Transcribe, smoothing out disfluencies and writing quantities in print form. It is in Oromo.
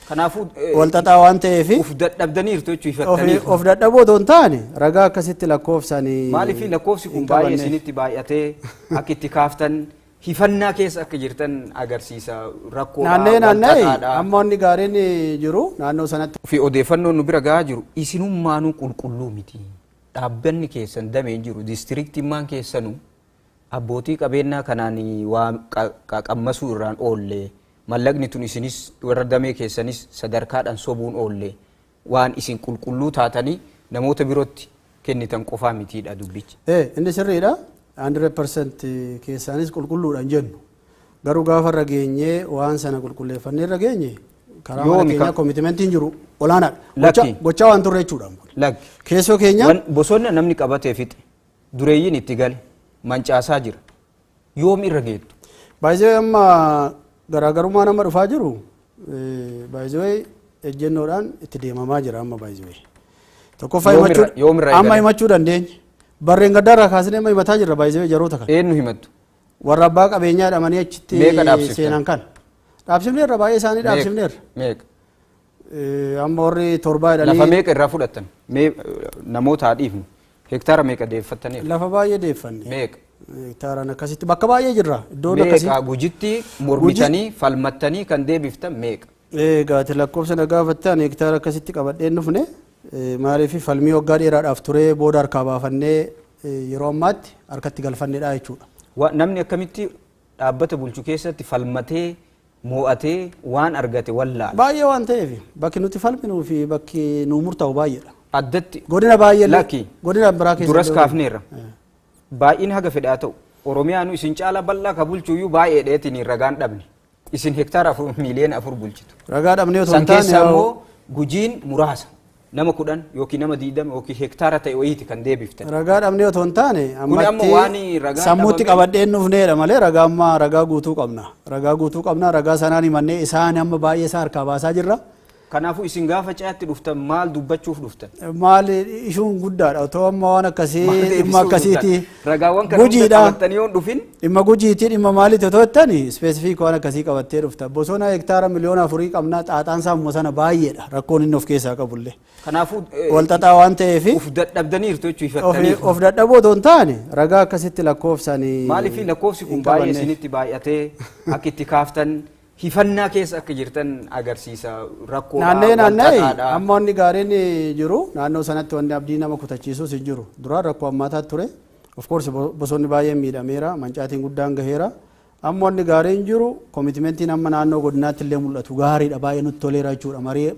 Kanaafu walxaxaa waan ta'eef uf dadhabdaniirtu jechuu ifatanii of dadhaboo doon taane ragaa akkasitti lakkoofsanii maaliif lakkoofsi kun baay'ee isinitti baay'atee akka itti kaaftan hifannaa keessa akka jirtan agarsiisa rakkoo naannee amma wanni gaariin jiru naannoo sanatti fi odeeffannoon nu bira gahaa jiru isinummaanuu qulqulluu miti dhaabbanni keessan dameen jiru diistiriktimmaan keessanuu abbootii qabeenyaa kanaan waa qammasuu irraan oolle mallaqni tun isinis warra damee keessanis sadarkaadhaan sobuun oolle waan isin qulqulluu taatanii namoota birootti kennitan qofaa mitiidha dubbichi. Inni sirriidha 100% keessaanis qulqulluudhaan jennu garuu gaafa irra geenyee waan sana qulqulleeffannee irra geenye karaa mana keenya koomitimentiin jiru olaanaadha gochaa waan turre jechuudha. Keessoo keenya bosonna namni qabatee fixe dureeyyiin itti gale mancaasaa jira yoom irra geettu. Baay'ee amma garaagarummaa nama dhufaa jiru baay'ee ejjennoodhaan itti deemamaa jira amma baay'ee tokkoffaa amma himachuu dandeenya barreen gaddaarraa kaasnee amma himataa jirra baay'ee jaroota kana eenyu himattu warra abbaa qabeenyaa dhamanii achitti seenan kan dhaabsifneerra baay'ee isaanii dhaabsifneerra amma warri torbaa jedhanii lafa meeqa irraa fudhattan namoota haadhiifnu hektaara meeqa deeffattaniiru lafa baay'ee deeffanne meeqa hektaaraan akkasitti bakka baay'ee jirra iddoon akkasii meeqa gujitti mormitanii falmattanii kan deebiftan meeqa gaati lakkoofsa na gaafattan hektaara akkasitti qabadheen dhufne maaliif falmii waggaa dheeraadhaaf ture booda harkaa baafannee yeroo ammaatti harkatti galfanneedha jechuudha. Namni akkamitti dhaabbata bulchu keessatti falmatee moo'atee waan argate wallaa baay'ee waan ta'eef bakki nuti falminuu fi bakki nu murtaa'u baay'eedha. Addatti godina baay'ee lakki godina biraa keessatti duras kaafneerra baay'een haga fedhaa ta'u oromiyaanu isin caala bal'aa ka bulchuyyuu baay'ee dheetiin ragaan dhabne isin hektaara 4 miiliyoona 4 bulchitu ragaa dhabnee otoo hin taane immoo gujiin muraasa nama 10 yookiin nama 20 yookiin hektaara ta'e wayiiti kan deebiftan ragaa dhabnee otoo hin taane ammatti sammuutti qabadheen dhufneedha malee ragaa amma ragaa guutuu qabna ragaa sanaan himannee isaan amma baay'ee isaa harkaa baasaa jirra. Kanaafu isin gaafa caatti dhuftan maal dubbachuuf dhuftan? Maal ishuun guddaadha otoo amma waan akkasii dhimma akkasiiti ragaawwan kana hunda qabattanii yoon dhufin dhimma gujiitii dhimma maaliiti otoo jettani ispeesifiik waan akkasii qabattee dhufta bosona hektaara miliyoona 4 qabnaa xaaxaan saamuma sana baay'eedha rakkoon inni of keessaa qabullee. Kanaafu walxaxaa waan ta'eef uf dadhabdaniirtu jechuu ifatanii of dadhaboo otoo hin taane ragaa akkasitti lakkoofsanii maaliif lakkoofsi kun baay'ee isinitti baay'atee akka itti kaaftan hifannaa keessa akka jirtan agarsiisa rakkoo naannee amma wanni gaariin jiru naannoo sanatti wanni abdii nama kutachiisus hin jiru duraan rakkoo ammaataa ture of course bosonni baay'ee miidhameera mancaatiin guddaan gaheera amma wanni gaariin jiru koomitimentiin amma naannoo godinaatti illee mul'atu gaariidha baay'ee nutti toleera jechuudha marii